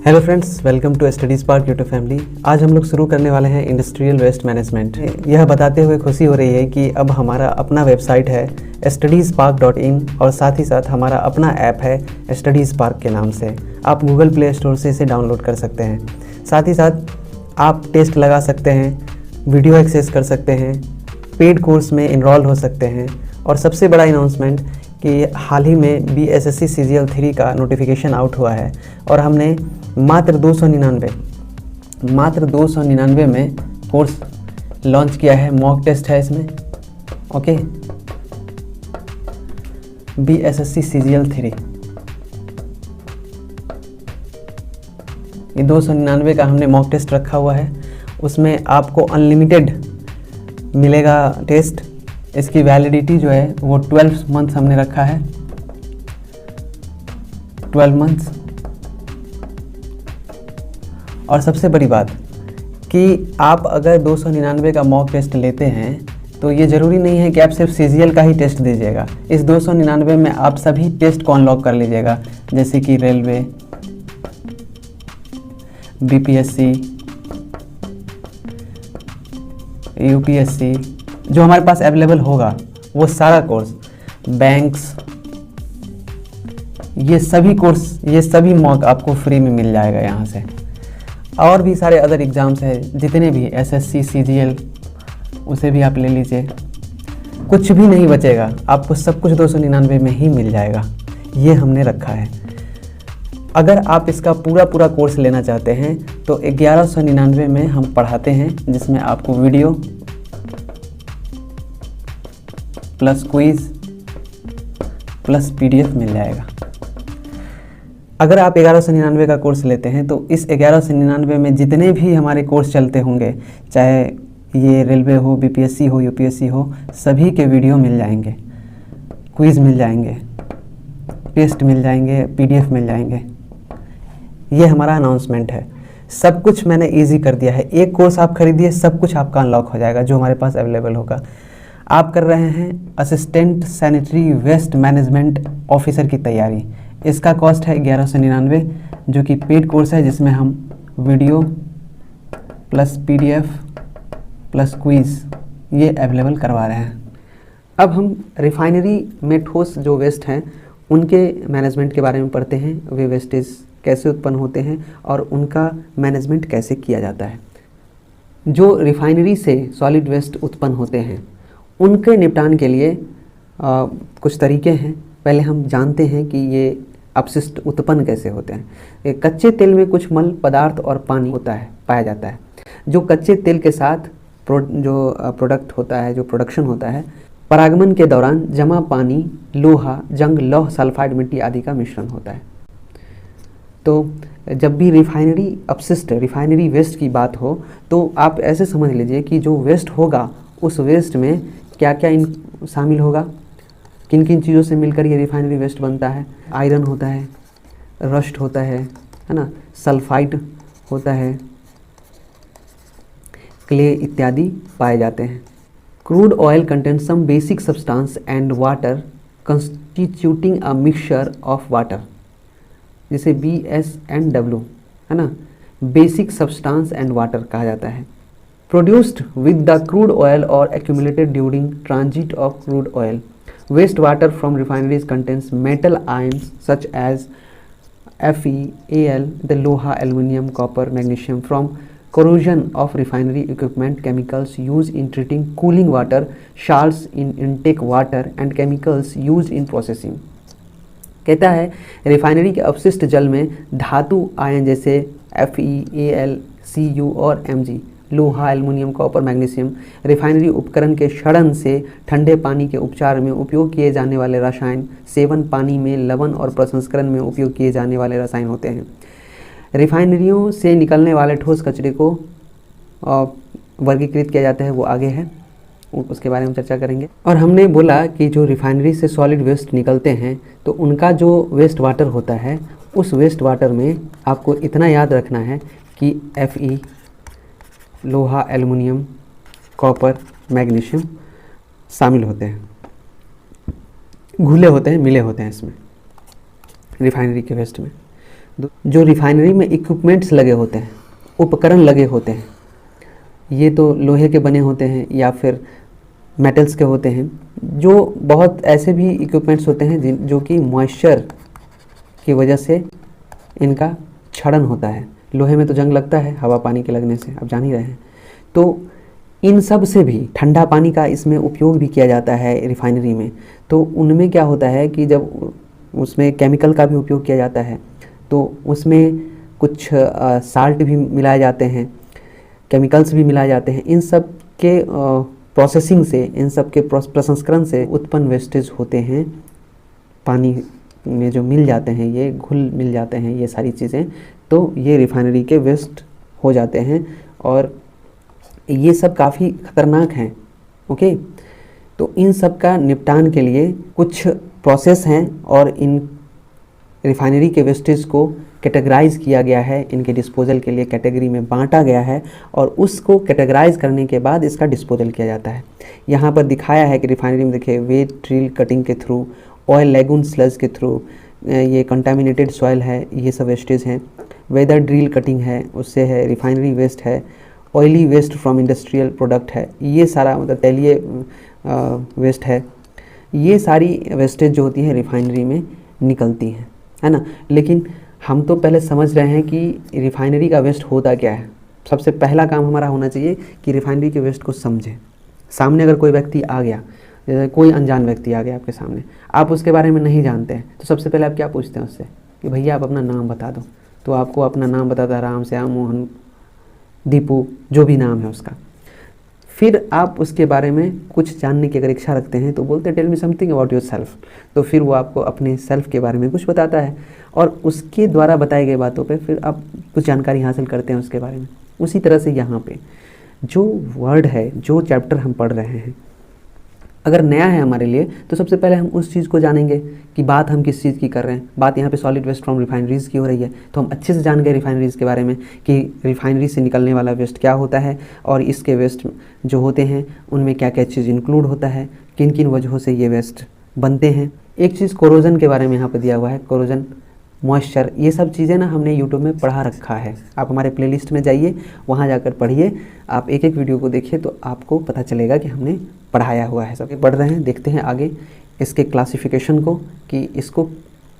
Hello friends, welcome to Study Spark YouTube family. आज हम लोग शुरू करने वाले हैं इंडस्ट्रियल वेस्ट मैनेजमेंट। यह बताते हुए खुशी हो रही है कि अब हमारा अपना वेबसाइट है studyspark.in और साथ ही साथ हमारा अपना ऐप है स्टडी स्पार्क के नाम से। आप गूगल प्ले स्टोर से इसे डाउनलोड कर सकते हैं। साथ ही साथ आप टेस्ट लगा सकते हैं, वीडियो एक्सेस कर सकते हैं, पेड कोर्स में इनरोल हो सकते हैं और सबसे बड़ा अनाउंसमेंट कि हाल ही में BSSC CGL 3 का नोटिफिकेशन आउट हुआ है और हमने मात्र 299 में कोर्स लॉन्च किया है। मॉक टेस्ट है इसमें, ओके। BSSC CGL 3 ये 299 का हमने मॉक टेस्ट रखा हुआ है। उसमें आपको अनलिमिटेड मिलेगा टेस्ट। इसकी वैलिडिटी जो है वो 12 मंथ्स हमने रखा है, 12 मंथ्स। और सबसे बड़ी बात कि आप अगर 299 का मॉक टेस्ट लेते हैं तो ये ज़रूरी नहीं है कि आप सिर्फ CGL का ही टेस्ट दीजिएगा। इस 299 में आप सभी टेस्ट को अनलॉक कर लीजिएगा, जैसे कि रेलवे, BPSC, UPSC, जो हमारे पास अवेलेबल होगा वो सारा कोर्स, बैंक्स, ये सभी कोर्स, ये सभी मॉक आपको फ्री में मिल जाएगा यहाँ से। और भी सारे अदर एग्ज़ाम्स हैं, जितने भी SSC CGL, उसे भी आप ले लीजिए। कुछ भी नहीं बचेगा, आपको सब कुछ 299 में ही मिल जाएगा। ये हमने रखा है। अगर आप इसका पूरा कोर्स लेना चाहते हैं तो 1199 में हम पढ़ाते हैं, जिसमें आपको video plus quiz plus PDF मिल जाएगा। अगर आप 1199 का कोर्स लेते हैं तो इस 1199 में जितने भी हमारे कोर्स चलते होंगे, चाहे ये रेलवे हो, BPSC हो, UPSC हो, सभी के वीडियो मिल जाएंगे, क्विज मिल जाएंगे, टेस्ट मिल जाएंगे, PDF मिल जाएंगे। ये हमारा अनाउंसमेंट है। सब कुछ मैंने इजी कर दिया है। एक कोर्स आप खरीदिए, सब कुछ आपका अनलॉक हो जाएगा जो हमारे पास अवेलेबल होगा। आप कर रहे हैं assistant sanitary waste management officer की तैयारी। इसका कॉस्ट है 1199, जो कि पेड कोर्स है, जिसमें हम video plus PDF plus quiz ये अवेलेबल करवा रहे हैं। अब हम रिफाइनरी में ठोस जो वेस्ट हैं उनके मैनेजमेंट के बारे में पढ़ते हैं। वे वेस्टेज कैसे उत्पन्न होते हैं और उनका मैनेजमेंट कैसे किया जाता है। जो रिफाइनरी से सॉलिड वेस्ट उत्पन्न होते हैं उनके निपटान के लिए कुछ तरीके हैं। पहले हम जानते हैं कि ये अपशिष्ट उत्पन्न कैसे होते हैं। कच्चे तेल में कुछ मल पदार्थ और पानी होता है, पाया जाता है। जो कच्चे तेल के साथ जो प्रोडक्ट होता है, जो प्रोडक्शन होता है, परागमन के दौरान जमा पानी, लोहा, जंग, लौह, सल्फाइड, मिट्टी आदि का मिश्रण होता है। तो जब भी रिफाइनरी अपशिष्ट, रिफाइनरी वेस्ट की बात हो तो आप ऐसे समझ लीजिए कि जो वेस्ट होगा उस वेस्ट में क्या क्या शामिल होगा, किन किन चीज़ों से मिलकर ये रिफाइनरी वेस्ट बनता है। आयरन होता है, रस्ट होता है ना, सल्फाइड होता है, क्ले इत्यादि पाए जाते हैं। Crude oil contains some basic substance and water constituting a mixture of water, जिसे BS&W है ना, बेसिक सब्सटेंस एंड वाटर कहा जाता है। Produced with the crude oil और accumulated during transit of crude oil. Waste water from refineries contains metal ions such as Fe, Al, the लोहा, aluminium, copper, magnesium from corrosion of refinery equipment, chemicals used in treating cooling water, salts in intake water and chemicals used in processing। कहता है refinery के अपशिष्ट जल में धातु ion जैसे Fe, Al, Cu और Mg, लोहा, एल्युमिनियम, कॉपर, मैग्नीशियम, रिफाइनरी उपकरण के क्षरण से ठंडे पानी के उपचार में उपयोग किए जाने वाले रसायन, सेवन पानी में लवण और प्रसंस्करण में उपयोग किए जाने वाले रसायन होते हैं। रिफाइनरियों से निकलने वाले ठोस कचरे को वर्गीकृत किया जाता है, वो आगे है, उसके बारे में चर्चा करेंगे। और हमने बोला कि जो रिफाइनरी से सॉलिड वेस्ट निकलते हैं तो उनका जो वेस्ट वाटर होता है, उस वेस्ट वाटर में आपको इतना याद रखना है कि Fe, लोहा, एल्युमिनियम, कॉपर, मैग्नीशियम शामिल होते हैं, घुले होते हैं, मिले होते हैं इसमें रिफाइनरी के वेस्ट में। जो रिफाइनरी में इक्विपमेंट्स लगे होते हैं, उपकरण लगे होते हैं, ये तो लोहे के बने होते हैं या फिर मेटल्स के होते हैं। जो बहुत ऐसे भी इक्विपमेंट्स होते हैं जो कि मॉइस्चर की वजह से इनका क्षरण होता है। लोहे में तो जंग लगता है हवा पानी के लगने से, आप जान ही रहे हैं। तो इन सब से भी ठंडा पानी का इसमें उपयोग भी किया जाता है रिफाइनरी में। तो उनमें क्या होता है कि जब उसमें केमिकल का भी उपयोग किया जाता है तो उसमें कुछ साल्ट भी मिलाए जाते हैं, केमिकल्स भी मिलाए जाते हैं। इन सब के प्रोसेसिंग से, इन सब के प्रसंस्करण से उत्पन्न वेस्टेज होते हैं, पानी में जो मिल जाते हैं, ये घुल मिल जाते हैं ये सारी चीज़ें, तो ये रिफाइनरी के वेस्ट हो जाते हैं और ये सब काफ़ी ख़तरनाक हैं। ओके, तो इन सब का निपटान के लिए कुछ प्रोसेस हैं और इन रिफाइनरी के वेस्टेज को कैटेगराइज किया गया है, इनके डिस्पोजल के लिए कैटेगरी में बांटा गया है और उसको कैटेगराइज करने के बाद इसका डिस्पोजल किया जाता है। यहाँ पर दिखाया है कि रिफाइनरी में देखिए वेट ड्रिल कटिंग के थ्रू, ऑयल लैगून स्लज के थ्रू, ये कंटामिनेटेड सॉइल है, ये सब वेस्टेज हैं। वेदर ड्रिल कटिंग है, उससे है, रिफाइनरी वेस्ट है, oily waste from industrial product है, ये सारा मतलब तैलीय वेस्ट है। ये सारी वेस्टेज जो होती है रिफाइनरी में निकलती हैं, है ना। लेकिन हम तो पहले समझ रहे हैं कि रिफाइनरी का वेस्ट होता क्या है। सबसे पहला काम हमारा होना चाहिए कि रिफाइनरी के वेस्ट को समझें। सामने अगर कोई व्यक्ति आ गया, जैसे कोई अनजान व्यक्ति आ गया आपके सामने, आप उसके बारे में नहीं जानते हैं, तो सबसे पहले आप क्या पूछते हैं उससे कि भैया आप अपना नाम बता दो। तो आपको अपना नाम बताता है, राम, श्याम, मोहन, दीपू, जो भी नाम है उसका। फिर आप उसके बारे में कुछ जानने की अगर इच्छा रखते हैं तो बोलते हैं tell me something about yourself. तो फिर वो आपको अपने सेल्फ के बारे में कुछ बताता है और उसके द्वारा बताई गई बातों पे फिर आप कुछ जानकारी हासिल करते हैं उसके बारे में। उसी तरह से यहाँ पे जो वर्ड है, जो चैप्टर हम पढ़ रहे हैं, अगर नया है हमारे लिए तो सबसे पहले हम उस चीज़ को जानेंगे कि बात हम किस चीज़ की कर रहे हैं। बात यहाँ पे सॉलिड वेस्ट फ्रॉम रिफाइनरीज़ की हो रही है, तो हम अच्छे से जान गए रिफाइनरीज़ के बारे में कि रिफाइनरी से निकलने वाला वेस्ट क्या होता है और इसके वेस्ट जो होते हैं उनमें क्या क्या चीज़ इंक्लूड होता है, किन किन वजहों से ये वेस्ट बनते हैं। एक चीज़ कोरोजन के बारे में यहाँ पर दिया हुआ है, कोरोजन, मॉइस्चर, ये सब चीज़ें ना हमने यूट्यूब में पढ़ा रखा है। आप हमारे प्लेलिस्ट में जाइए, वहाँ जाकर पढ़िए, आप एक एक वीडियो को देखिए तो आपको पता चलेगा कि हमने पढ़ाया हुआ है। सब पढ़ रहे हैं, देखते हैं आगे इसके क्लासिफिकेशन को कि इसको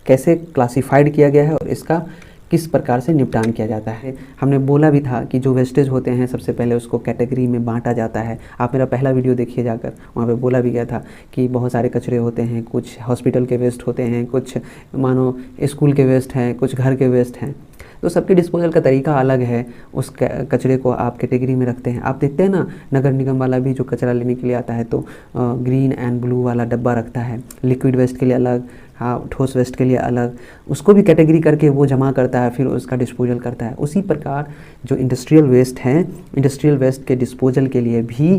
कैसे क्लासिफाइड किया गया है और इसका किस प्रकार से निपटान किया जाता है। हमने बोला भी था कि जो वेस्टेज होते हैं सबसे पहले उसको कैटेगरी में बांटा जाता है। आप मेरा पहला वीडियो देखिए जाकर, वहाँ पे बोला भी गया था कि बहुत सारे कचरे होते हैं, कुछ हॉस्पिटल के वेस्ट होते हैं, कुछ मानो स्कूल के वेस्ट हैं, कुछ घर के वेस्ट हैं। तो सबके डिस्पोजल का तरीका अलग है, उस कचरे को आप कैटेगरी में रखते हैं। आप देखते हैं ना, नगर निगम वाला भी जो कचरा लेने के लिए आता है तो ग्रीन एंड ब्लू वाला डब्बा रखता है, लिक्विड वेस्ट के लिए अलग, हाँ, ठोस वेस्ट के लिए अलग, उसको भी कैटेगरी करके वो जमा करता है, फिर उसका डिस्पोजल करता है। उसी प्रकार जो इंडस्ट्रियल वेस्ट हैं, इंडस्ट्रियल वेस्ट के डिस्पोजल के लिए भी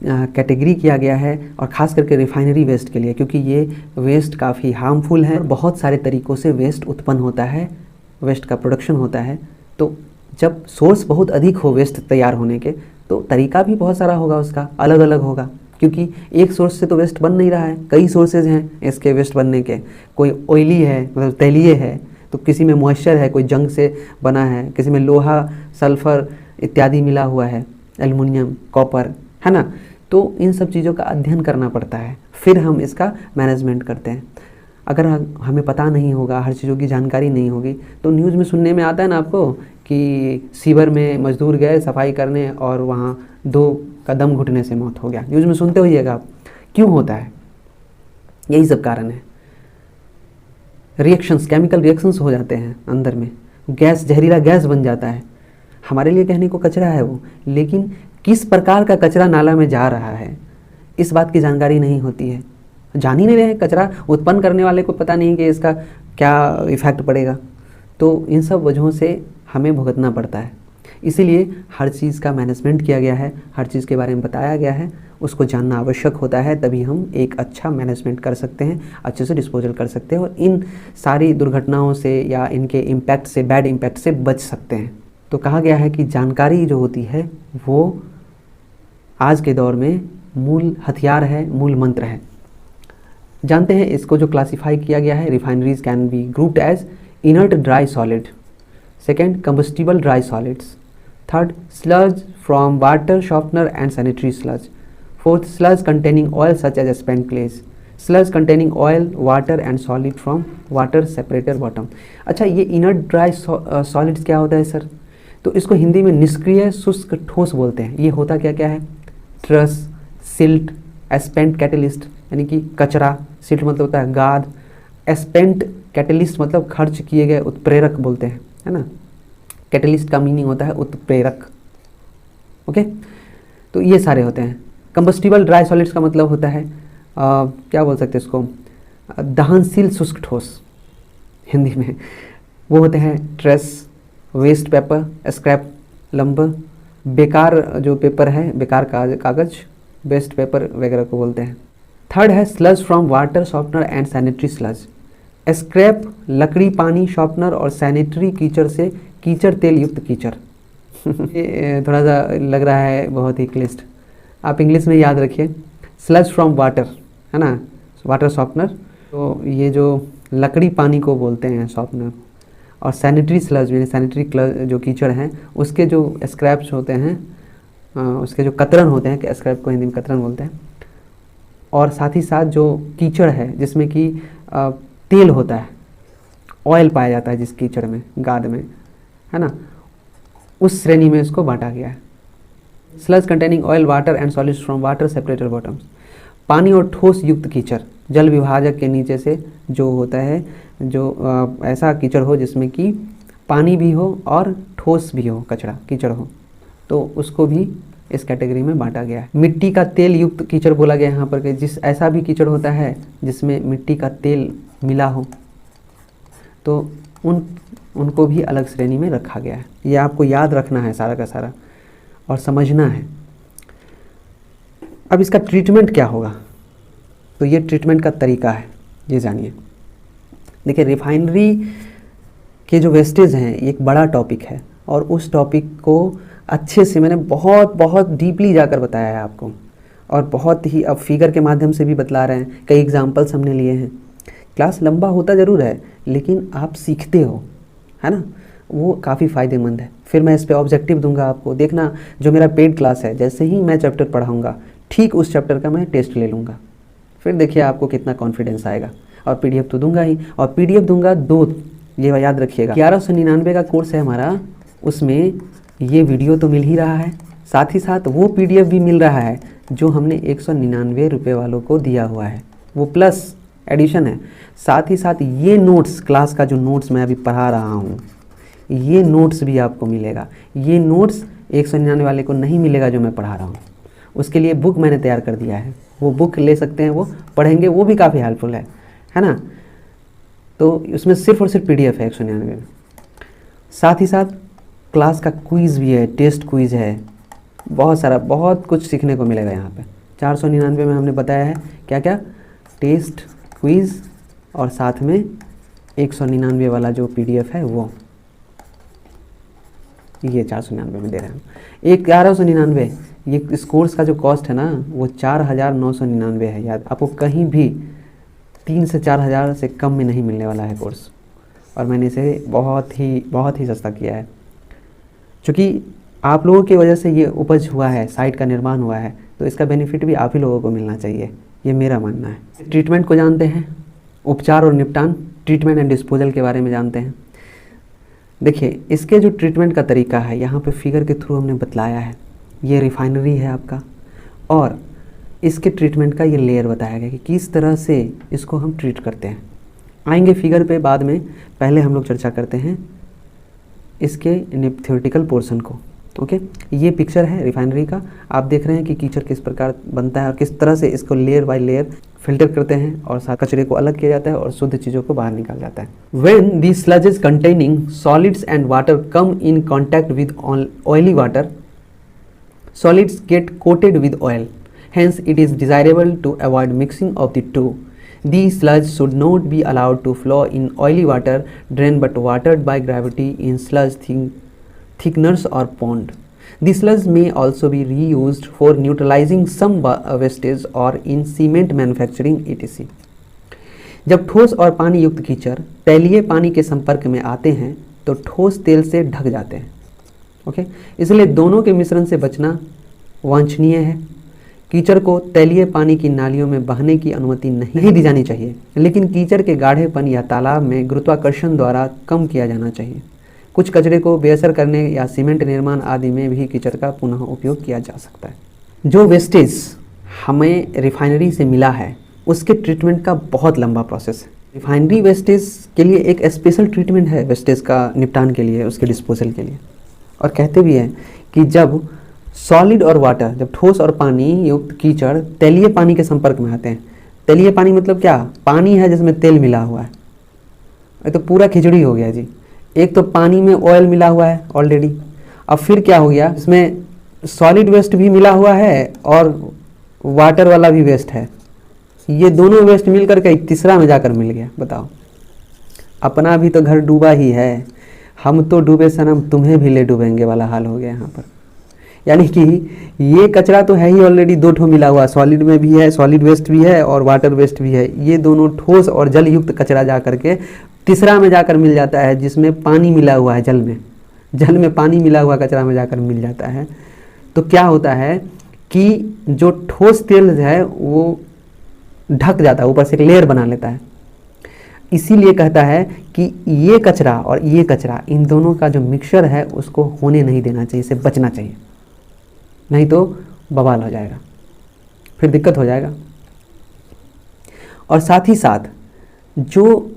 कैटेगरी किया गया है और ख़ास करके रिफाइनरी वेस्ट के लिए, क्योंकि ये वेस्ट काफ़ी हार्मफुल है। बहुत सारे तरीक़ों से वेस्ट उत्पन्न होता है, वेस्ट का प्रोडक्शन होता है। तो जब सोर्स बहुत अधिक हो वेस्ट तैयार होने के, तो तरीका भी बहुत सारा होगा, उसका अलग अलग होगा, क्योंकि एक सोर्स से तो वेस्ट बन नहीं रहा है, कई सोर्सेज हैं इसके वेस्ट बनने के। कोई ऑयली है, मतलब तैलीय है, तो किसी में मॉइस्चर है, कोई जंग से बना है, किसी में लोहा, सल्फ़र इत्यादि मिला हुआ है, एल्युमिनियम, कॉपर, है ना। तो इन सब चीज़ों का अध्ययन करना पड़ता है, फिर हम इसका मैनेजमेंट करते हैं। अगर हमें पता नहीं होगा, हर चीज़ों की जानकारी नहीं होगी, तो न्यूज़ में सुनने में आता है ना आपको कि सीवर में मजदूर गए सफाई करने और वहाँ 2 का दम घुटने से मौत हो गया। न्यूज़ में सुनते होइएगा आप। क्यों होता है? यही सब कारण है। रिएक्शंस, केमिकल रिएक्शंस हो जाते हैं अंदर में, गैस, जहरीला गैस बन जाता है। हमारे लिए कहने को कचरा है वो, लेकिन किस प्रकार का कचरा नाला में जा रहा है इस बात की जानकारी नहीं होती है। जान ही नहीं रहे, कचरा उत्पन्न करने वाले को पता नहीं कि इसका क्या इफ़ेक्ट पड़ेगा। तो इन सब वजहों से हमें भुगतना पड़ता है। इसीलिए हर चीज़ का मैनेजमेंट किया गया है, हर चीज़ के बारे में बताया गया है, उसको जानना आवश्यक होता है, तभी हम एक अच्छा मैनेजमेंट कर सकते हैं, अच्छे से डिस्पोजल कर सकते हैं और इन सारी दुर्घटनाओं से या इनके इम्पैक्ट से, बैड इम्पैक्ट से बच सकते हैं। तो कहा गया है कि जानकारी जो होती है वो आज के दौर में मूल हथियार है, मूल मंत्र है। जानते हैं इसको जो क्लासिफाई किया गया है, refineries can be grouped as inert dry solid. Second, combustible dry solids. Third, sludge from water softener and sanitary sludge. Fourth, sludge containing oil such as spent glaze. Sludge containing oil, water and solid from water separator bottom. अच्छा, ये inert dry solids क्या होता है sir? तो इसको हिंदी में निष्क्रिय शुष्क ठोस बोलते हैं। ये होता क्या क्या है? ट्रस, सिल्ट, एस्पेंट कैटलिस्ट यानी कि कचरा, सिल्ट मतलब होता है गाद, एस्पेंट कैटलिस्ट मतलब खर्च किए गए उत्प्रेरक बोलते हैं, है ना। कैटलिस्ट का मीनिंग होता है उत्प्रेरक। ओके, तो ये सारे होते हैं। कंबस्टिबल ड्राई सॉलिड्स का मतलब होता है क्या बोल सकते हैं इसको, दहनशील शुष्क ठोस हिंदी में। वो होते हैं trace, waste paper, scrap lumber, बेकार जो पेपर है, बेकार कागज, वेस्ट पेपर वगैरह को बोलते हैं। थर्ड है sludge from water softener and sanitary sludge. Scrap लकड़ी, पानी, शॉर्पनर और सैनिटरी कीचड़ से कीचड़ तेल युक्त कीचड़। ये थोड़ा सा लग रहा है बहुत ही क्लिष्ट, आप इंग्लिश में याद रखिए। स्लज फ्रॉम वाटर है ना, वाटर सॉफ्टनर, तो ये जो लकड़ी पानी को बोलते हैं सॉफ्टनर, और सैनिटरी स्लज यानी सैनिटरी जो कीचड़ हैं उसके जो स्क्रैप्स होते हैं, उसके जो कतरन होते हैं, स्क्रैप को हिंदी में कतरन बोलते हैं, और साथ ही साथ जो कीचड़ है जिसमें कि तेल होता है, ऑयल पाया जाता है जिस कीचड़ में, गाद में, है ना, उस श्रेणी में इसको बांटा गया है। Sludge containing oil, water and solids from water separator bottoms. पानी और ठोस युक्त कीचड़, जल विभाजक के नीचे से जो होता है, जो ऐसा कीचड़ हो जिसमें कि पानी भी हो और ठोस भी हो, कचरा कीचड़ हो, तो उसको भी इस कैटेगरी में बांटा गया है। मिट्टी का तेल युक्त कीचड़ बोला गया है यहाँ पर, कि जिस ऐसा भी कीचड़ होता है जिसमें मिट्टी का तेल मिला हो, तो उनको भी अलग श्रेणी में रखा गया है। ये आपको याद रखना है सारा का सारा और समझना है। अब इसका ट्रीटमेंट क्या होगा, तो ये ट्रीटमेंट का तरीका है, ये जानिए। देखिए, रिफाइनरी के जो वेस्टेज हैं ये एक बड़ा टॉपिक है, और उस टॉपिक को अच्छे से मैंने बहुत डीपली जाकर बताया है आपको, और बहुत ही अब फिगर के माध्यम से भी बतला रहे हैं, कई एग्जांपल्स हमने लिए हैं। क्लास लंबा होता ज़रूर है, लेकिन आप सीखते हो, है ना, वो काफ़ी फ़ायदेमंद है। फिर मैं इस पे ऑब्जेक्टिव दूंगा आपको, देखना जो मेरा पेड क्लास है, जैसे ही मैं चैप्टर पढ़ाऊँगा ठीक उस चैप्टर का मैं टेस्ट ले लूँगा, फिर देखिए आपको कितना कॉन्फिडेंस आएगा। और पीडीएफ तो दूंगा ही, और पीडीएफ दूंगा 2, ये याद रखिएगा। 1199 का कोर्स है हमारा, उसमें ये वीडियो तो मिल ही रहा है, साथ ही साथ वो पीडीएफ भी मिल रहा है जो हमने 199 रुपये वालों को दिया हुआ है, वो प्लस एडिशन है। साथ ही साथ ये नोट्स, क्लास का जो नोट्स मैं अभी पढ़ा रहा हूँ, ये नोट्स भी आपको मिलेगा। ये नोट्स 199 वाले को नहीं मिलेगा जो मैं पढ़ा रहा हूँ, उसके लिए बुक मैंने तैयार कर दिया है, वो बुक ले सकते हैं, वो पढ़ेंगे, वो भी काफ़ी हेल्पफुल है ना। तो उसमें सिर्फ और सिर्फ पीडीएफ है 199 में। साथ ही साथ क्लास का क्विज़ भी है, टेस्ट क्विज़ है, बहुत सारा, बहुत कुछ सीखने को मिलेगा यहाँ पे। 499 में हमने बताया है क्या क्या, टेस्ट क्विज़, और साथ में 199 वाला जो पीडीएफ है वो, ये 499 में दे रहे हैं हम। 1199, ये इस कोर्स का जो कॉस्ट है ना वो 4999 है। याद, आपको कहीं भी 3 से 4000 से कम में नहीं मिलने वाला है कोर्स, और मैंने इसे बहुत ही सस्ता किया है, क्योंकि आप लोगों की वजह से ये उपज हुआ है, साइट का निर्माण हुआ है, तो इसका बेनिफिट भी आप ही लोगों को मिलना चाहिए, ये मेरा मानना है। ट्रीटमेंट को जानते हैं, उपचार और निपटान, ट्रीटमेंट एंड डिस्पोजल के बारे में जानते हैं। देखिए, इसके जो ट्रीटमेंट का तरीका है यहाँ पे फिगर के थ्रू हमने बतलाया है। ये रिफाइनरी है आपका, और इसके ट्रीटमेंट का ये लेयर बताया गया कि किस तरह से इसको हम ट्रीट करते हैं। आएंगे फिगर पे बाद में, पहले हम लोग चर्चा करते हैं इसके थ्योरेटिकल पोर्शन को। ओके, ये पिक्चर है रिफाइनरी का, आप देख रहे हैं कि कीचड़ किस प्रकार बनता है और किस तरह से इसको लेयर बाय लेयर फिल्टर करते हैं, और साथ कचरे को अलग किया जाता है और शुद्ध चीज़ों को बाहर निकाला जाता है। When these sludges containing solids and water come in contact with oily water, solids get coated with oil. Hence, it is desirable to avoid mixing of the two. These sludges should not be allowed to flow in oily water drain, but watered by gravity in sludge thickeners or pond. The sludge may also be reused for neutralizing some wastage or in cement manufacturing etc. जब ठोस और पानी युक्त कीचड़ तैलीय पानी के संपर्क में आते हैं तो ठोस तेल से ढक जाते हैं। ओके, इसलिए दोनों के मिश्रण से बचना वांछनीय है। कीचड़ को तैलीय पानी की नालियों में बहने की अनुमति नहीं दी जानी चाहिए, लेकिन कीचड़ के गाढ़ेपन या तालाब में गुरुत्वाकर्षण द्वारा कम किया जाना चाहिए। कुछ कचरे को बेअसर करने या सीमेंट निर्माण आदि में भी कीचड़ का पुनः उपयोग किया जा सकता है। जो वेस्टेज हमें रिफाइनरी से मिला है उसके ट्रीटमेंट का बहुत लंबा प्रोसेस है। रिफाइनरी वेस्टेज के लिए एक स्पेशल ट्रीटमेंट है, वेस्टेज का निपटान के लिए, उसके डिस्पोजल के लिए। और कहते भी हैं कि जब सॉलिड और वाटर, जब ठोस और पानी युक्त कीचड़ तैलीय पानी के संपर्क में आते हैं, तैलीय पानी मतलब क्या, पानी है जिसमें तेल मिला हुआ है, ये तो पूरा खिचड़ी हो गया जी। एक तो पानी में ऑयल मिला हुआ है ऑलरेडी, अब फिर क्या हो गया, इसमें सॉलिड वेस्ट भी मिला हुआ है और वाटर वाला भी वेस्ट है। ये दोनों वेस्ट मिल करके तीसरा में जाकर मिल गया। बताओ, अपना भी तो घर डूबा ही है, हम तो डूबे सनम तुम्हें भी ले डूबेंगे वाला हाल हो गया यहाँ पर। यानी कि ये कचरा तो है ही ऑलरेडी, दो ठो मिला हुआ, सॉलिड में भी है, सॉलिड वेस्ट भी है और वाटर वेस्ट भी है। ये दोनों ठोस और जल युक्त कचरा जा करके तीसरा में जाकर मिल जाता है जिसमें पानी मिला हुआ है, जल में पानी मिला हुआ कचरा में जाकर मिल जाता है। तो क्या होता है कि जो ठोस तेल है वो ढक जाता है, ऊपर से एक लेयर बना लेता है। इसीलिए कहता है कि ये कचरा और ये कचरा, इन दोनों का जो मिक्सचर है उसको होने नहीं देना चाहिए, इससे बचना चाहिए, नहीं तो बवाल हो जाएगा, फिर दिक्कत हो जाएगा। और साथ ही साथ जो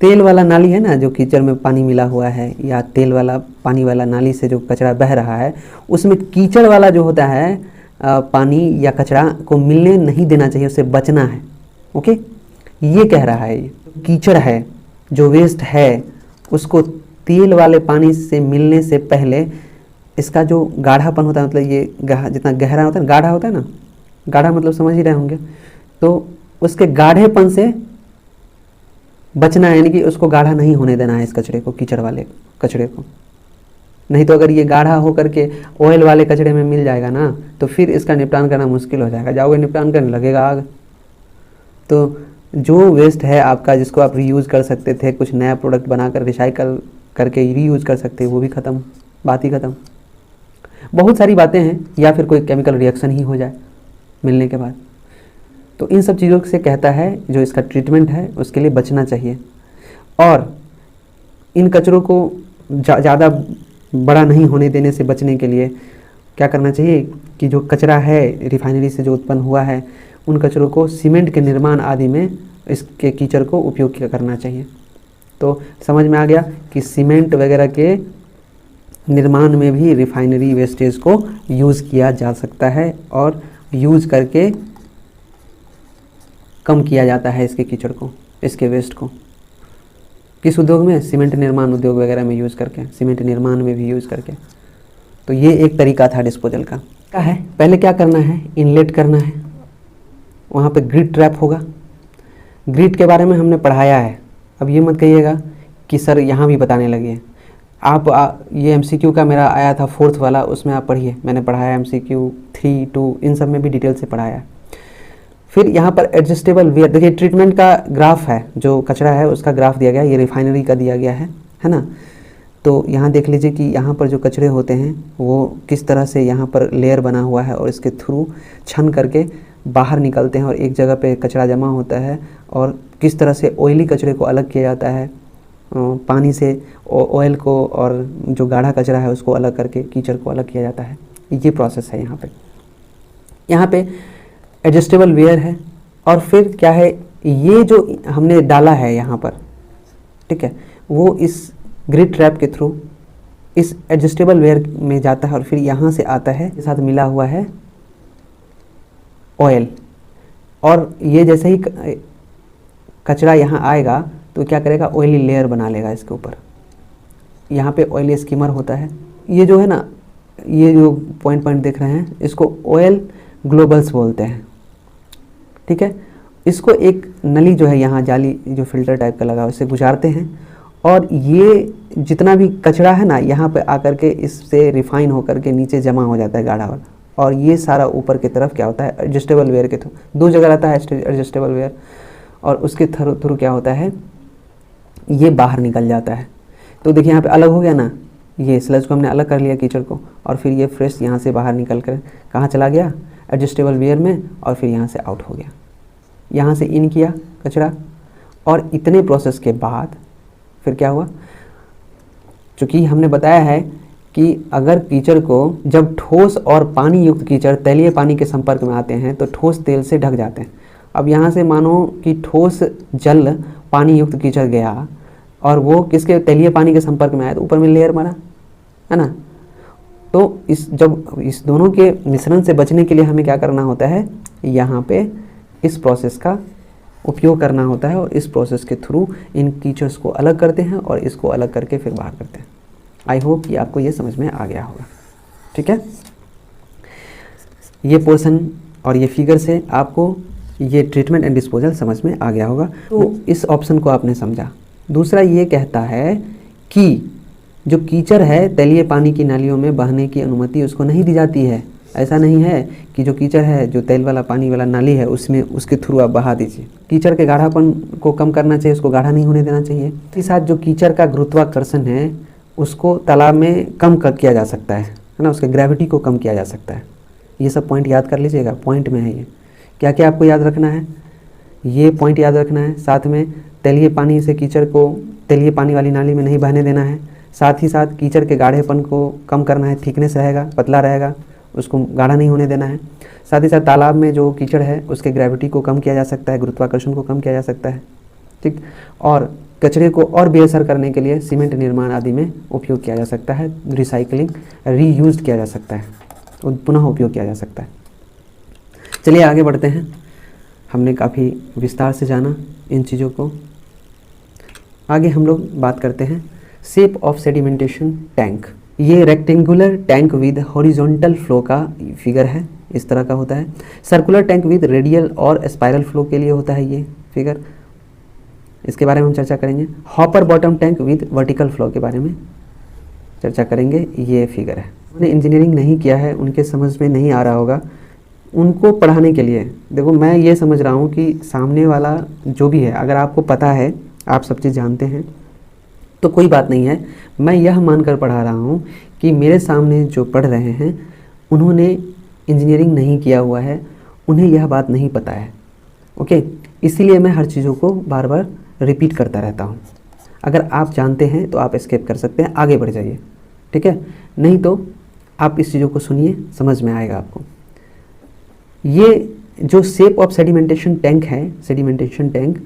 तेल वाला नाली है ना, जो कीचड़ में पानी मिला हुआ है या तेल वाला पानी वाला नाली से जो कचरा बह रहा है, उसमें कीचड़ वाला जो होता है पानी या कचरा को मिलने नहीं देना चाहिए, उससे बचना है। ओके, ये कह रहा है। ये कीचड़ है, जो वेस्ट है, उसको तेल वाले पानी से मिलने से पहले इसका जो गाढ़ापन होता है, मतलब ये जितना गहरा होता है, गाढ़ा होता है ना, गाढ़ा मतलब समझ ही रहे होंगे, तो उसके गाढ़ेपन से बचना है, यानी कि उसको गाढ़ा नहीं होने देना है इस कचरे को, कीचड़ वाले कचरे को। नहीं तो अगर ये गाढ़ा होकर के ऑयल वाले कचरे में मिल जाएगा ना, तो फिर इसका निपटान करना मुश्किल हो जाएगा, जाओगे निपटान करने लगेगा आग। तो जो वेस्ट है आपका, जिसको आप रीयूज़ कर सकते थे, कुछ नया प्रोडक्ट बनाकर रिसाइकल करके रीयूज़ कर सकते, वो भी ख़त्म, बात ही ख़त्म। बहुत सारी बातें हैं, या फिर कोई केमिकल रिएक्शन ही हो जाए मिलने के बाद। तो इन सब चीज़ों से कहता है जो इसका ट्रीटमेंट है उसके लिए बचना चाहिए। और इन कचरों को ज़्यादा बड़ा नहीं होने देने से बचने के लिए क्या करना चाहिए कि जो कचरा है रिफाइनरी से जो उत्पन्न हुआ है, उन कचरों को सीमेंट के निर्माण आदि में इसके कीचड़ को उपयोग करना चाहिए। तो समझ में आ गया कि सीमेंट वगैरह के निर्माण में भी रिफाइनरी वेस्टेज को यूज़ किया जा सकता है और यूज़ करके कम किया जाता है इसके कीचड़ को, इसके वेस्ट को। किस उद्योग में? सीमेंट निर्माण उद्योग वगैरह में यूज़ करके, सीमेंट निर्माण में भी यूज़ करके। तो ये एक तरीका था डिस्पोजल का। क्या है, पहले क्या करना है, इनलेट करना है, वहाँ पे ग्रिट ट्रैप होगा। ग्रिट के बारे में हमने पढ़ाया है, अब ये मत कहिएगा कि सर यहाँ भी बताने लगे। आप ये MCQ का मेरा आया था 4th वाला, उसमें आप पढ़िए, मैंने पढ़ाया MCQ 3, 2 इन सब में भी डिटेल से पढ़ाया है। फिर यहाँ पर एडजस्टेबल वेयर, देखिए ट्रीटमेंट का ग्राफ है, जो कचरा है उसका ग्राफ दिया गया है, ये रिफाइनरी का दिया गया है ना। तो यहाँ देख लीजिए कि यहाँ पर जो कचरे होते हैं वो किस तरह से यहाँ पर लेयर बना हुआ है और इसके थ्रू छन करके बाहर निकलते हैं और एक जगह पे कचरा जमा होता है, और किस तरह से ऑयली कचरे को अलग किया जाता है पानी से, ऑयल को, और जो गाढ़ा कचरा है उसको अलग करके कीचड़ को अलग किया जाता है। ये प्रोसेस है यहाँ पे एडजस्टेबल वेयर है। और फिर क्या है, ये जो हमने डाला है यहाँ पर, ठीक है, वो इस ग्रिट ट्रैप के थ्रू इस एडजस्टेबल वेयर में जाता है और फिर यहाँ से आता है, इसके साथ मिला हुआ है ऑयल। और ये जैसे ही कचरा यहाँ आएगा तो क्या करेगा, ऑयली लेयर बना लेगा इसके ऊपर। यहाँ पे ऑयली स्कीमर होता है, ये जो है ना, ये जो पॉइंट देख रहे हैं, इसको ऑयल ग्लोबल्स बोलते हैं, ठीक है। इसको एक नली जो है यहाँ जाली जो फिल्टर टाइप का लगा, उससे गुजारते हैं, और ये जितना भी कचरा है ना, यहाँ पे आकर के इससे रिफाइन होकर के नीचे जमा हो जाता है गाढ़ा वाला, और ये सारा ऊपर की तरफ क्या होता है, एडजस्टेबल वेयर के थ्रू। 2 जगह रहता है एडजस्टेबल वेयर, और उसके थ्रू क्या होता है, ये बाहर निकल जाता है। तो देखिए यहाँ पे अलग हो गया ना, ये स्लज को हमने अलग कर लिया कीचड़ को, और फिर ये फ्रेश यहाँ से बाहर निकल कर कहाँ चला गया, एडजस्टेबल वेयर में, और फिर यहाँ से आउट हो गया। यहाँ से इन किया कचरा, और इतने प्रोसेस के बाद फिर क्या हुआ, चूँकि हमने बताया है कि अगर कीचड़ को जब ठोस और पानी युक्त कीचड़ तैलीय पानी के संपर्क में आते हैं तो ठोस तेल से ढक जाते हैं। अब यहाँ से मानो कि ठोस जल पानी युक्त कीचड़ गया और वो किसके, तैलीय पानी के संपर्क में आया तो ऊपर में लेयर मारा, है ना। तो इस दोनों के मिश्रण से बचने के लिए हमें क्या करना होता है, यहाँ पे इस प्रोसेस का उपयोग करना होता है, और इस प्रोसेस के थ्रू इन कीचड़्स को अलग करते हैं और इसको अलग करके फिर बाहर करते हैं। आई होप कि आपको ये समझ में आ गया होगा। ठीक है, ये पोर्शन और ये फिगर से आपको ये ट्रीटमेंट एंड डिस्पोजल समझ में आ गया होगा। तो इस ऑप्शन को आपने समझा। दूसरा ये कहता है कि जो कीचड़ है तैलीय पानी की नालियों में बहने की अनुमति उसको नहीं दी जाती है। ऐसा नहीं है कि जो कीचड़ है, जो तेल वाला पानी वाला नाली है, उसमें उसके थ्रू आप बहा दीजिए। कीचड़ के गाढ़ापन को कम करना चाहिए, उसको गाढ़ा नहीं होने देना चाहिए। इसके साथ जो कीचड़ का गुरुत्वाकर्षण है उसको तालाब में कम किया जा सकता है ना, उसके ग्रेविटी को कम किया जा सकता है। ये सब पॉइंट याद कर लीजिएगा, पॉइंट में है ये। क्या क्या आपको याद रखना है, ये पॉइंट याद रखना है। साथ में तैलीय पानी से कीचड़ को तैलीय पानी वाली नाली में नहीं बहने देना है। साथ ही साथ कीचड़ के गाढ़ेपन को कम करना है, थिकनेस रहेगा, पतला रहेगा, उसको गाढ़ा नहीं होने देना है। साथ ही साथ तालाब में जो कीचड़ है उसके ग्रेविटी को कम किया जा सकता है, गुरुत्वाकर्षण को कम किया जा सकता है। ठीक, और कचरे को और बेअसर करने के लिए सीमेंट निर्माण आदि में उपयोग किया जा सकता है, रिसाइकलिंग रीयूज किया जा सकता है, पुनः उपयोग किया जा सकता है। चलिए आगे बढ़ते हैं। हमने काफ़ी विस्तार से जाना इन चीज़ों को। आगे हम लोग बात करते हैं शेप ऑफ सेडिमेंटेशन टैंक। ये rectangular tank with horizontal flow का फिगर है, इस तरह का होता है। सर्कुलर टैंक विद रेडियल और स्पाइरल फ्लो के लिए होता है ये फिगर, इसके बारे में हम चर्चा करेंगे। Hopper bottom tank with vertical flow के बारे में चर्चा करेंगे, ये फिगर है। उन्होंने इंजीनियरिंग नहीं किया है, उनके समझ में नहीं आ रहा होगा, उनको पढ़ाने के लिए देखो मैं ये समझ रहा हूँ कि सामने वाला जो भी है, अगर आपको पता है, आप सब चीज़ जानते हैं तो कोई बात नहीं है। मैं यह मानकर पढ़ा रहा हूँ कि मेरे सामने जो पढ़ रहे हैं उन्होंने इंजीनियरिंग नहीं किया हुआ है, उन्हें यह बात नहीं पता है। ओके, इसीलिए मैं हर चीज़ों को बार बार रिपीट करता रहता हूँ। अगर आप जानते हैं तो आप एस्केप कर सकते हैं, आगे बढ़ जाइए। ठीक है, नहीं तो आप इस चीज़ों को सुनिए, समझ में आएगा आपको। ये जो शेप ऑफ सेडिमेंटेशन टैंक है, सेडिमेंटेशन टैंक,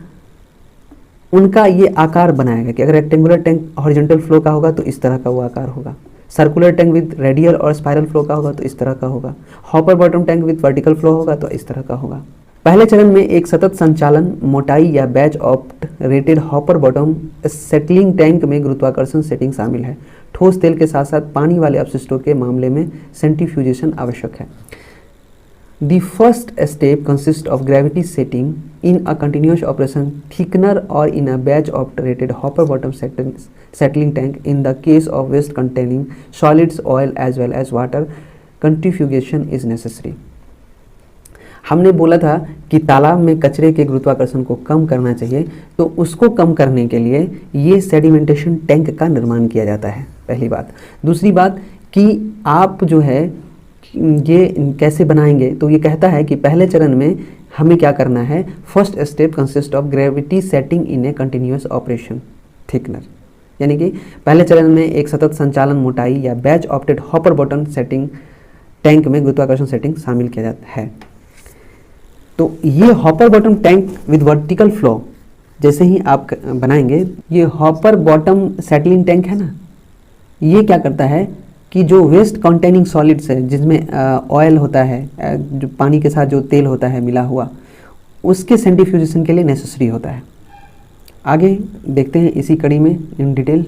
उनका ये आकार बनाएगा कि अगर रेक्टेंगुलर टैंक हॉरिजॉन्टल फ्लो का होगा तो इस तरह का वो आकार होगा, सर्कुलर टैंक विद रेडियल और स्पाइरल फ्लो का होगा तो इस तरह का होगा, hopper bottom tank with vertical flow होगा तो इस तरह का होगा। पहले चरण में एक सतत संचालन मोटाई या batch opt rated hopper bottom settling tank में गुरुत्वाकर्षण सेटिंग शामिल है। ठोस तेल के साथ साथ पानी वाले अपशिष्टों के मामले में सेंट्रीफ्यूजेशन आवश्यक है। The first step consists of gravity setting in a continuous operation thickener or in a batch operated hopper bottom settling tank. In the case of waste containing solids, oil as well as water, centrifugation is necessary. हमने बोला था कि तालाब में कचरे के गुरुत्वाकर्षण को कम करना चाहिए, तो उसको कम करने के लिए ये सेडिमेंटेशन टैंक का निर्माण किया जाता है, पहली बात। दूसरी बात कि आप जो है ये कैसे बनाएंगे, तो ये कहता है कि पहले चरण में हमें क्या करना है। First step consist of gravity setting in A continuous operation thickener, यानी कि पहले चरण में एक सतत संचालन मोटाई या batch opted hopper bottom setting tank में गुरुत्वाकर्षण सेटिंग शामिल किया जाता है। तो ये hopper bottom tank with vertical flow जैसे ही आप बनाएंगे, ये हॉपर बॉटम सेटलिंग टैंक है ना, ये क्या करता है कि जो वेस्ट कंटेनिंग सॉलिड्स है, जिसमें ऑयल होता है, जो पानी के साथ जो तेल होता है मिला हुआ, उसके सेंट्रीफ्यूजेशन के लिए नेसेसरी होता है। आगे देखते हैं इसी कड़ी में इन डिटेल,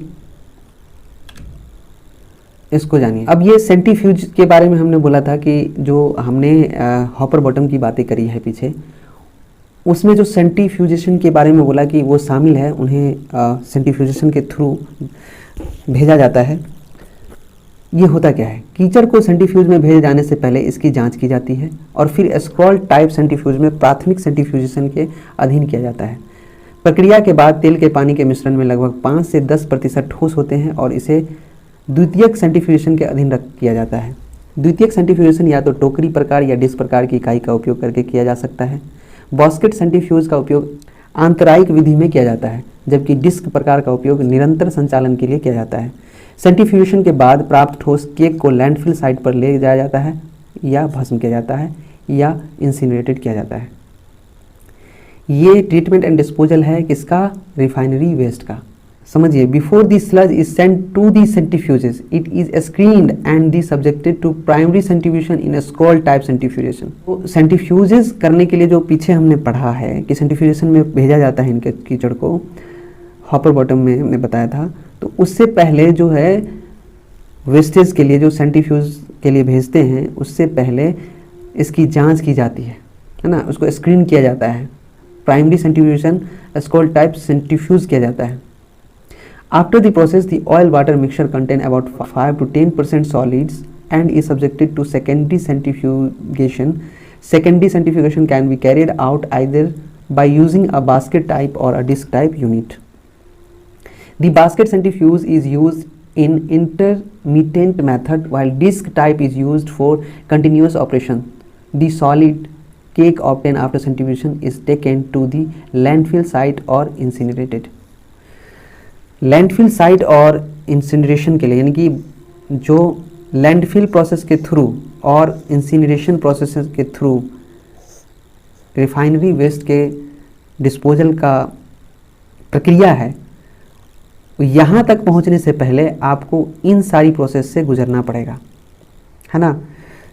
इसको जानिए। अब ये सेंट्रीफ्यूज के बारे में हमने बोला था कि जो हमने हॉपर बॉटम की बातें करी है पीछे, उसमें जो सेंट्रीफ्यूजेशन के बारे में बोला कि वो शामिल है, उन्हें सेंट्रीफ्यूजेशन के थ्रू भेजा जाता है। ये होता क्या है, कीचड़ को सेंट्रीफ्यूज में भेजे जाने से पहले इसकी जांच की जाती है और फिर स्क्रॉल टाइप सेंट्रीफ्यूज में प्राथमिक सेंट्रीफ्यूजेशन के अधीन किया जाता है। प्रक्रिया के बाद तेल के पानी के मिश्रण में लगभग 5 से 10% ठोस होते हैं और इसे द्वितीयक सेंट्रीफ्यूजेशन के अधीन किया जाता है। द्वितीयक सेंट्रीफ्यूजेशन या तो टोकरी प्रकार या डिस्क प्रकार की इकाई का उपयोग करके किया जा सकता है। बास्केट सेंट्रीफ्यूज का उपयोग आंतरायिक विधि में किया जाता है, जबकि डिस्क प्रकार का उपयोग निरंतर संचालन के लिए किया जाता है। सेंट्रीफ्यूजेशन के बाद प्राप्त ठोस केक को लैंडफिल साइट पर ले जाया जाता है या भस्म किया जाता है या इंसिनरेटेड किया जाता है। ये ट्रीटमेंट एंड डिस्पोजल है किसका, रिफाइनरी वेस्ट का। समझिए, before the sludge is sent to the centrifuges it is screened and the subjected to primary centrifugation in scroll type centrifugation. तो सेंट्रीफ्यूजेस करने के लिए जो पीछे हमने पढ़ा है कि सेंट्रीफ्यूजेशन में भेजा जाता है इनके कीचड़ को, हॉपर बॉटम में हमने बताया था, तो उससे पहले जो है वेस्टेज के लिए जो सेंट्रीफ्यूज के लिए भेजते हैं उससे पहले इसकी जांच की जाती है ना, उसको स्क्रीन किया जाता है, प्राइमरी सेंट्रीफ्यूजन स्क्रॉल टाइप सेंट्रीफ्यूज किया जाता है। After the process, the oil water mixture contain about 5 to 10% solids and is subjected to secondary centrifugation. Secondary centrifugation can be carried out either by using a basket type or a disc type unit. The basket centrifuge is used in intermittent method while disc type is used for continuous operation. The solid cake obtained after centrifugation is taken to the landfill site or incinerated. Landfill site और incineration के लिए, यानी कि जो landfill process के through और incineration process के through refinery waste के डिस्पोजल का प्रक्रिया है, यहाँ तक पहुँचने से पहले आपको इन सारी प्रोसेस से गुजरना पड़ेगा, है ना।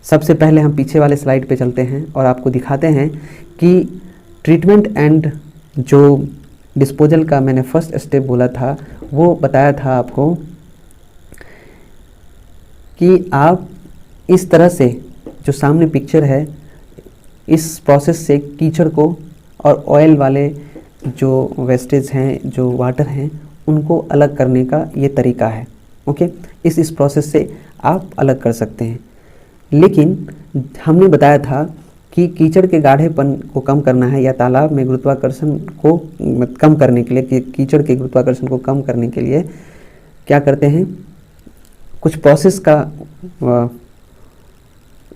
सबसे पहले हम पीछे वाले स्लाइड पे चलते हैं और आपको दिखाते हैं कि ट्रीटमेंट एंड जो डिस्पोजल का मैंने फर्स्ट स्टेप बोला था, वो बताया था आपको कि आप इस तरह से, जो सामने पिक्चर है, इस प्रोसेस से कीचड़ को और ऑयल वाले जो वेस्टेज हैं, जो वाटर हैं, उनको अलग करने का ये तरीका है। ओके, इस प्रोसेस से आप अलग कर सकते हैं। लेकिन हमने बताया था कि कीचड़ के गाढ़ेपन को कम करना है या तालाब में गुरुत्वाकर्षण को कम करने के लिए, कीचड़ के गुरुत्वाकर्षण को कम करने के लिए क्या करते हैं, कुछ प्रोसेस का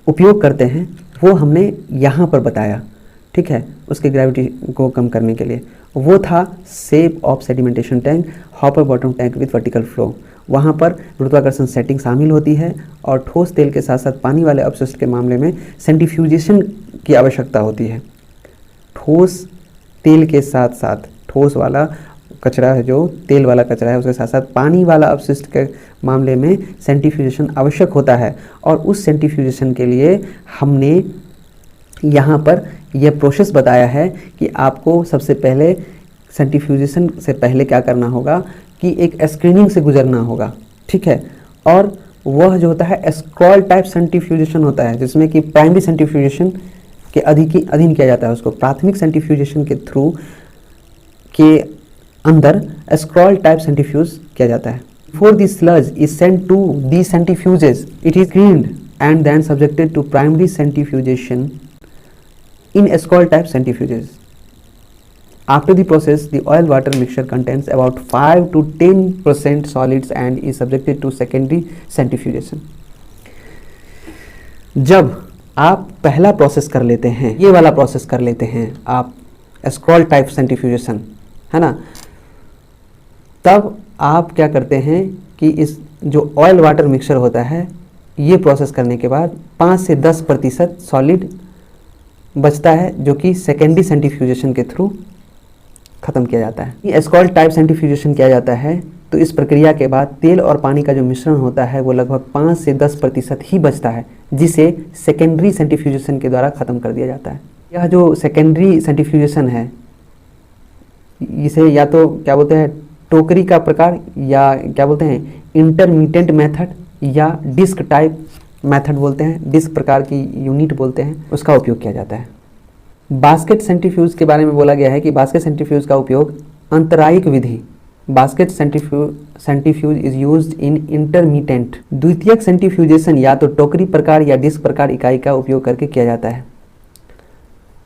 उपयोग करते हैं, वो हमने यहाँ पर बताया, ठीक है, उसके ग्रेविटी को कम करने के लिए। वो था shape of sedimentation tank, hopper bottom tank with vertical flow. वहाँ पर गुरुत्वाकर्षण सेटिंग शामिल होती है और ठोस तेल के साथ साथ पानी वाले अपशिष्ट के मामले में सेंट्रीफ्यूजेशन की आवश्यकता होती है। ठोस तेल के साथ साथ ठोस वाला कचरा है, जो तेल वाला कचरा है, उसके साथ साथ पानी वाला अपशिष्ट के मामले में सेंट्रीफ्यूजेशन आवश्यक होता है। और उस सेंट्रीफ्यूजेशन के लिए हमने यहाँ पर यह प्रोसेस बताया है कि आपको सबसे पहले सेंट्रीफ्यूजेशन से पहले क्या करना होगा कि एक स्क्रीनिंग से गुजरना होगा, ठीक है। और वह जो होता है स्क्रॉल टाइप सेंट्रीफ्यूजेशन होता है, जिसमें कि प्राइमरी सेंट्रीफ्यूजेशन के अधीन किया जाता है। उसको प्राथमिक सेंट्रीफ्यूजेशन के थ्रू के अंदर स्क्रॉल टाइप सेंट्रीफ्यूज किया जाता है। Before the sludge is sent to the centrifuges, it is screened and then subjected to primary centrifugation in scroll type centrifuges. After the process, the oil water mixture contains about 5 to 10% solids and is subjected to secondary centrifugation. जब आप पहला process कर लेते हैं, ये वाला process कर लेते हैं आप, स्क्रॉल टाइप सेंट्रीफ्यूजेशन, है ना, तब आप क्या करते हैं कि इस जो ऑयल वाटर मिक्सचर होता है, ये प्रोसेस करने के बाद 5 से 10% सॉलिड बचता है, जो कि सेकेंडरी सेंट्रीफ्यूजेशन के थ्रू ख़त्म किया जाता है। ये स्क्रॉल टाइप सेंट्रीफ्यूजेशन किया जाता है, तो इस प्रक्रिया के बाद तेल और पानी का जो मिश्रण होता है वो लगभग 5 से 10% ही बचता है, जिसे सेकेंडरी सेंट्रीफ्यूजेशन के द्वारा ख़त्म कर दिया जाता है। यह जो सेकेंडरी सेंट्रीफ्यूजेशन है, इसे या तो क्या बोलते हैं टोकरी का प्रकार, या क्या बोलते हैं इंटरमीडिएट मेथड, या डिस्क टाइप मेथड बोलते हैं, डिस्क प्रकार की यूनिट बोलते हैं, उसका उपयोग किया जाता है। बास्केट सेंट्रीफ्यूज के बारे में बोला गया है कि बास्केट सेंट्रीफ्यूज का उपयोग अंतरायिक विधि basket centrifuge is used in intermediate. द्वितीयक सेंट्रीफ्यूजेशन या तो टोकरी प्रकार या डिस्क प्रकार इकाई का उपयोग करके किया जाता है।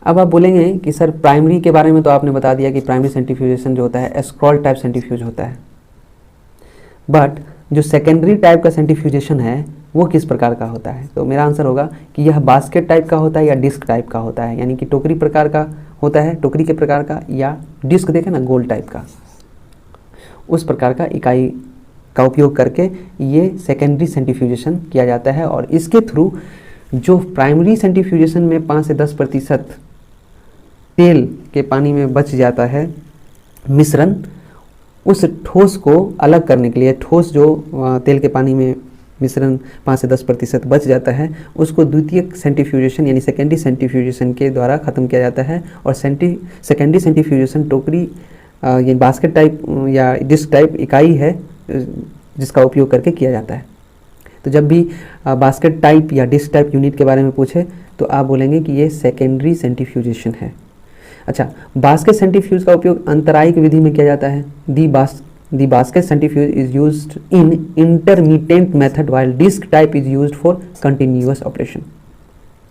अब आप बोलेंगे कि सर प्राइमरी के बारे में तो आपने बता दिया कि प्राइमरी सेंट्रीफ्यूजेशन जो होता है स्क्रॉल टाइप सेंट्रीफ्यूज होता है, बट जो सेकेंडरी टाइप का सेंट्रीफ्यूजेशन है वो किस प्रकार का होता है? तो मेरा आंसर होगा कि यह बास्केट टाइप का होता है या डिस्क टाइप का होता है, यानी कि टोकरी प्रकार का होता है, टोकरी के प्रकार का, या डिस्क देखें ना गोल टाइप का, उस प्रकार का इकाई का उपयोग करके ये सेकेंडरी सेंट्रीफ्यूजेशन किया जाता है। और इसके थ्रू जो प्राइमरी सेंट्रीफ्यूजेशन में 5 से 10% तेल के पानी में बच जाता है मिश्रण, उस ठोस को अलग करने के लिए, ठोस जो तेल के पानी में मिश्रण 5 से 10% बच जाता है, उसको द्वितीयक सेंट्रीफ्यूजेशन यानी सेकेंडरी सेंट्रीफ्यूजेशन के द्वारा ख़त्म किया जाता है। और सेकेंडरी सेंट्रीफ्यूजेशन टोकरी ये बास्केट टाइप या डिस्क टाइप इकाई है जिसका उपयोग करके किया जाता है। तो जब भी बास्केट टाइप या डिस्क टाइप यूनिट के बारे में पूछे तो आप बोलेंगे कि ये सेकेंडरी सेंट्रीफ्यूजेशन है। अच्छा, बास्केट सेंट्रीफ्यूज का उपयोग अंतरायिक विधि में किया जाता है। The basket centrifuge is used in intermediate method while disc type is used for continuous operation.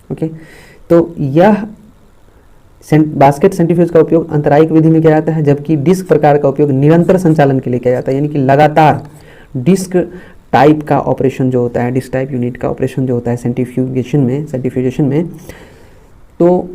Okay, तो यह बास्केट सेंट्रीफ्यूज का उपयोग अंतरायिक विधि में किया जाता है, जबकि डिस्क प्रकार का उपयोग निरंतर संचालन के लिए किया जाता है, यानी कि लगातार डिस्क टाइप का ऑपरेशन जो होता है, डिस्क टाइप यूनिट का ऑपरेशन जो होता है सेंट्रीफ्यूजेशन में, तो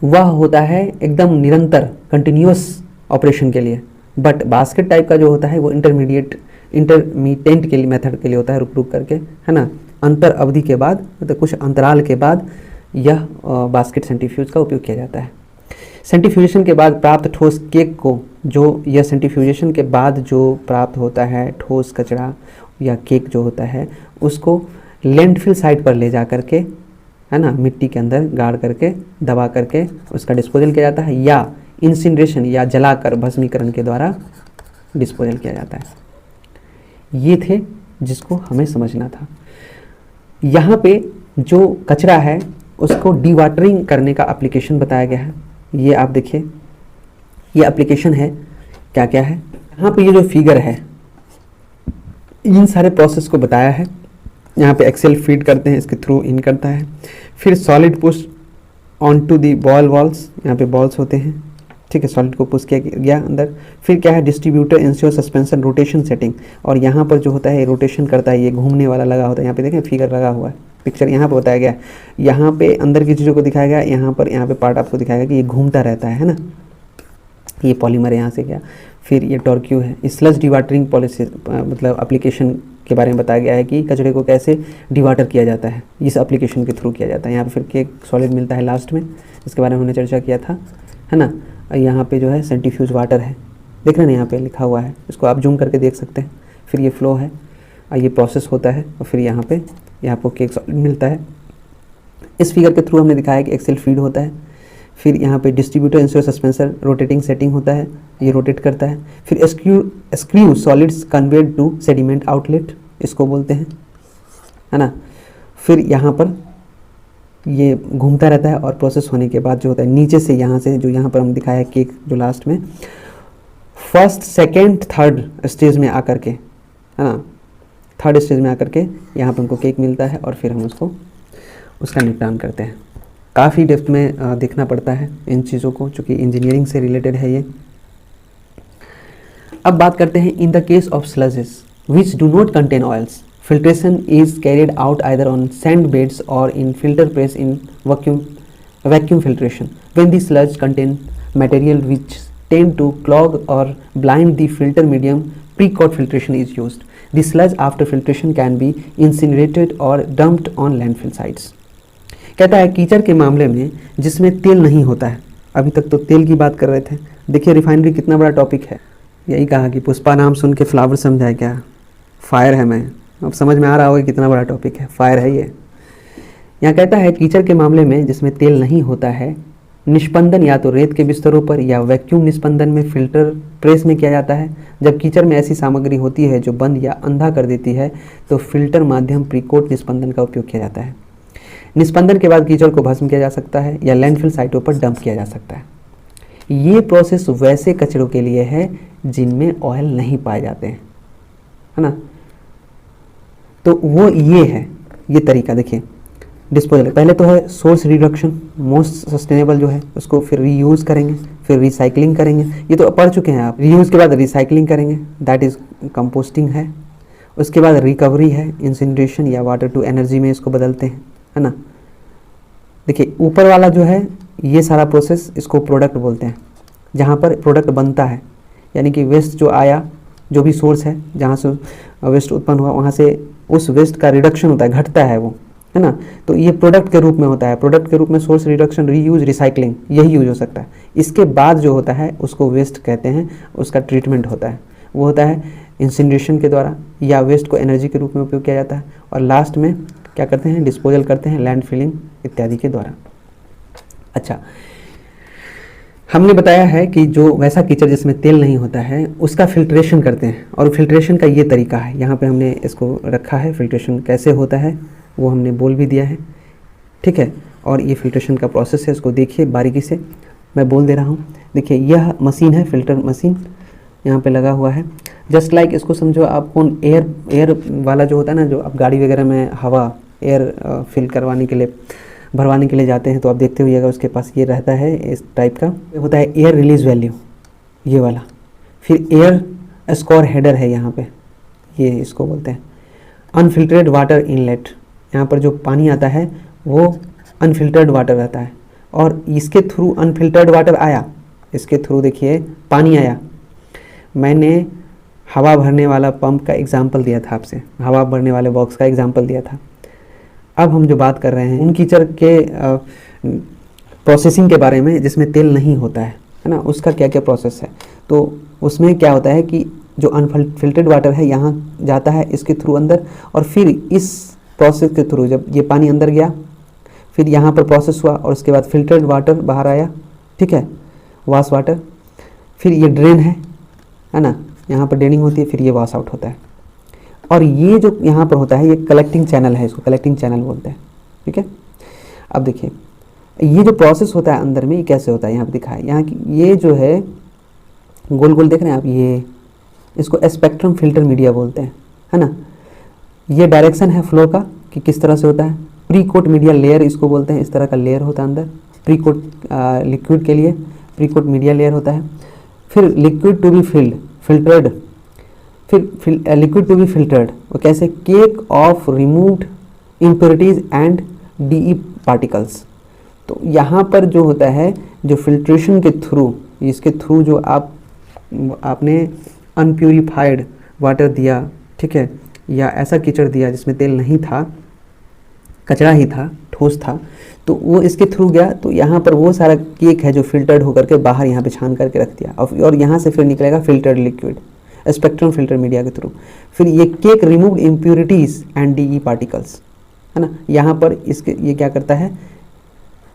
वह होता है एकदम निरंतर कंटिन्यूअस ऑपरेशन के लिए। बट बास्केट टाइप का जो होता है वो इंटरमीडिएट के लिए मेथड के लिए होता है, रुक रुक करके, है ना, अंतर अवधि के बाद, मतलब कुछ अंतराल के बाद यह बास्केट सेंट्रीफ्यूज का उपयोग किया जाता है। सेंट्रीफ्यूजेशन के बाद प्राप्त ठोस केक को, जो यह सेंट्रीफ्यूजेशन के बाद जो प्राप्त होता है ठोस कचरा या केक जो होता है, उसको लैंडफिल साइट पर ले जा करके, है ना, मिट्टी के अंदर गाड़ करके, दबा करके उसका डिस्पोजल किया जाता है, या इंसिनरेशन या जलाकर भस्मीकरण के द्वारा डिस्पोजल किया जाता है। ये थे जिसको हमें समझना था। यहाँ पे जो कचरा है उसको डीवाटरिंग करने का एप्लीकेशन बताया गया है। ये आप देखिए, ये एप्लीकेशन है, क्या क्या है यहाँ पे। ये जो फिगर है इन सारे प्रोसेस को बताया है। यहाँ पे एक्सेल फीड करते हैं, इसके थ्रू इन करता है, फिर solid push on to the bowl walls, यहाँ पे बॉल्स होते हैं, ठीक है, सॉलिड को पुश किया गया अंदर। फिर क्या है, distributor ensure suspension rotation setting, और यहाँ पर जो होता है रोटेशन करता है, ये घूमने वाला लगा होता है। यहाँ पे देखें फिगर लगा हुआ है, पिक्चर यहाँ पे बताया गया, यहाँ पे अंदर की चीज़ों को दिखाया गया, यहाँ पे पार्ट आपको दिखाया गया कि ये घूमता रहता है ना, ये पॉलीमर यहाँ से गया। फिर ये टॉर्क्यू है, स्लज डिवाटरिंग पॉलिसी, मतलब एप्लीकेशन के बारे में बताया गया है कि कचरे को कैसे डिवाटर किया जाता है, इस एप्लीकेशन के थ्रू किया जाता है। यहाँ पे फिर केक सॉलिड मिलता है लास्ट में, इसके बारे में हमने चर्चा किया था, है ना। यहाँ पे जो है सेंट्रीफ्यूज वाटर है, देख रहे हैं यहाँ पे लिखा हुआ है, इसको आप जूम करके देख सकते हैं। फिर ये फ्लो है, ये प्रोसेस होता है, और फिर यहाँ पे आपको केक सॉलिड मिलता है। इस फिगर के थ्रू हमने दिखाया कि एक्सेल फीड होता है। फिर यहाँ पे distributor ensure suspension rotating setting होता है, ये रोटेट करता है। फिर screw solids conveyed to sediment outlet, इसको बोलते हैं, है ना। फिर यहाँ पर ये घूमता रहता है, और प्रोसेस होने के बाद जो होता है नीचे से, यहाँ से जो यहाँ पर हम दिखाया है केक जो लास्ट में फर्स्ट सेकेंड थर्ड स्टेज में आकर के, है ना, थर्ड स्टेज में आकर के यहाँ पर हमको केक मिलता है, और फिर हम उसका निपटान करते हैं। काफ़ी डेप्थ में देखना पड़ता है इन चीज़ों को, चूँकि इंजीनियरिंग से रिलेटेड है ये। अब बात करते हैं in the case of sludges which do not contain oils, filtration is carried out either on sand beds or in filter press in vacuum filtration. When the sludge contain material which tend to clog or blind the filter medium, pre-coat filtration is used. The sludge after filtration can be incinerated or dumped on landfill sites. कहता है कीचड़ के मामले में जिसमें तेल नहीं होता है, अभी तक तो तेल की बात कर रहे थे, देखिए रिफाइनरी कितना बड़ा टॉपिक है। यही कहा कि पुष्पा नाम सुन के फ्लावर समझाए क्या, फायर है। मैं अब समझ में आ रहा होगा कितना बड़ा टॉपिक है, फायर है ये। यहाँ कहता है कीचड़ के मामले में जिसमें तेल नहीं होता है, निष्पंदन या तो रेत के बिस्तरों पर या वैक्यूम निष्पंदन में फिल्टर प्रेस में किया जाता है। जब कीचड़ में ऐसी सामग्री होती है जो बंद या अंधा कर देती है तो फिल्टर माध्यम प्रीकोट निष्पंदन का उपयोग किया जाता है। निष्पंदन के बाद कीचड़ को भस्म किया जा सकता है या लैंडफिल साइटों पर डंप किया जा सकता है। ये प्रोसेस वैसे कचरों के लिए है जिनमें ऑयल नहीं पाए जाते हैं, है ना। तो वो ये है, ये तरीका देखिए डिस्पोजल। पहले तो है सोर्स रिडक्शन, मोस्ट सस्टेनेबल जो है उसको फिर रीयूज़ करेंगे, फिर रिसाइकलिंग करेंगे, ये तो पढ़ चुके हैं आप। रीयूज़ के बाद रिसाइकलिंग करेंगे, दैट इज़ कंपोस्टिंग है। उसके बाद रिकवरी है, इंसिनरेशन या वाटर टू एनर्जी में इसको बदलते हैं, है ना। देखिए ऊपर वाला जो है ये सारा प्रोसेस, इसको प्रोडक्ट बोलते हैं, जहाँ पर प्रोडक्ट बनता है, यानी कि वेस्ट जो आया, जो भी सोर्स है जहाँ से वेस्ट उत्पन्न हुआ, वहाँ से उस वेस्ट का रिडक्शन होता है, घटता है वो, है ना। तो ये प्रोडक्ट के रूप में होता है। प्रोडक्ट के रूप में सोर्स रिडक्शन, रीयूज, रिसाइकलिंग यही यूज हो सकता है। इसके बाद जो होता है उसको वेस्ट कहते हैं, उसका ट्रीटमेंट होता है, वो होता है इंसिनरेशन के द्वारा, या वेस्ट को एनर्जी के रूप में उपयोग किया जाता है, और लास्ट में क्या करते हैं, डिस्पोजल करते हैं, लैंड फिलिंग इत्यादि के द्वारा। अच्छा, हमने बताया है कि जो वैसा कीचड़ जिसमें तेल नहीं होता है उसका फिल्ट्रेशन करते हैं, और फिल्ट्रेशन का ये तरीका है, यहाँ पे हमने इसको रखा है। फिल्ट्रेशन कैसे होता है वो हमने बोल भी दिया है, ठीक है। और ये फिल्ट्रेशन का प्रोसेस है, इसको देखिए बारीकी से, मैं बोल दे रहा हूँ। देखिए यह मशीन है, फिल्टर मशीन यहाँ पे लगा हुआ है। जस्ट लाइक इसको समझो आप कौन एयर वाला जो होता है ना, जो आप गाड़ी वगैरह में हवा एयर फिल करवाने के लिए, भरवाने के लिए जाते हैं, तो आप देखते होइएगा उसके पास ये रहता है, इस टाइप का होता है एयर रिलीज वैल्यू, ये वाला। फिर एयर स्कोर हेडर है यहाँ पे, ये इसको बोलते हैं। अनफिल्टर्ड वाटर इनलेट, यहाँ पर जो पानी आता है वो अनफिल्टर्ड वाटर रहता है, और इसके थ्रू अनफिल्टर्ड वाटर आया, इसके थ्रू देखिए पानी आया। मैंने हवा भरने वाला पंप का एग्जाम्पल दिया था आपसे, हवा भरने वाले बॉक्स का एग्जाम्पल दिया था। अब हम जो बात कर रहे हैं उन कीचड़ के प्रोसेसिंग के बारे में जिसमें तेल नहीं होता है ना, उसका क्या क्या प्रोसेस है। तो उसमें क्या होता है कि जो अनफिल्टर्ड वाटर है यहाँ जाता है इसके थ्रू अंदर, और फिर इस प्रोसेस के थ्रू जब ये पानी अंदर गया, फिर यहाँ पर प्रोसेस हुआ, और उसके बाद फिल्टर्ड वाटर बाहर आया, ठीक है, वॉश वाटर। फिर ये ड्रेन है ना, यहाँ पर ड्रेनिंग होती है, फिर ये वॉश आउट होता है। और ये जो यहाँ पर होता है ये कलेक्टिंग चैनल है, इसको कलेक्टिंग चैनल बोलते हैं, ठीक है। अब देखिए ये जो प्रोसेस होता है अंदर में, ये कैसे होता है, यहाँ पर दिखा है। यहाँ की ये जो है गोल गोल देख रहे हैं आप, ये इसको स्पेक्ट्रम फिल्टर मीडिया बोलते हैं, है ना। ये डायरेक्शन है फ्लो का कि किस तरह से होता है। प्री कोट मीडिया लेयर इसको बोलते हैं, इस तरह का लेयर होता है अंदर। प्री कोट लिक्विड के लिए प्री कोट मीडिया लेयर होता है। फिर लिक्विड टू बी फिल्टर्ड, फिर लिक्विड टू बी फिल्टर्ड, वो कैसे, cake of removed impurities and DE particles. तो यहाँ पर जो होता है, जो फिल्ट्रेशन के थ्रू, इसके थ्रू जो आपने अनप्यूरिफाइड वाटर दिया, ठीक है, या ऐसा कीचड़ दिया जिसमें तेल नहीं था, कचरा ही था, ठोस था, तो वो इसके थ्रू गया, तो यहाँ पर वो सारा केक है जो फिल्टर्ड होकर के बाहर यहाँ पे छान करके रख दिया, और यहाँ से फिर निकलेगा filtered liquid spectrum filter media के थ्रू। फिर ये cake removed impurities and DE particles, है ना। यहाँ पर इसके ये क्या करता है,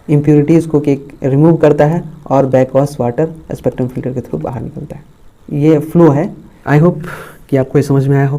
इम्प्यूरिटीज़ को केक रिमूव करता है, और बैकवॉश वाटर स्पेक्ट्रम फिल्टर के थ्रू बाहर निकलता है। ये फ्लो है। आई होप कि आपको ये समझ में आया हो।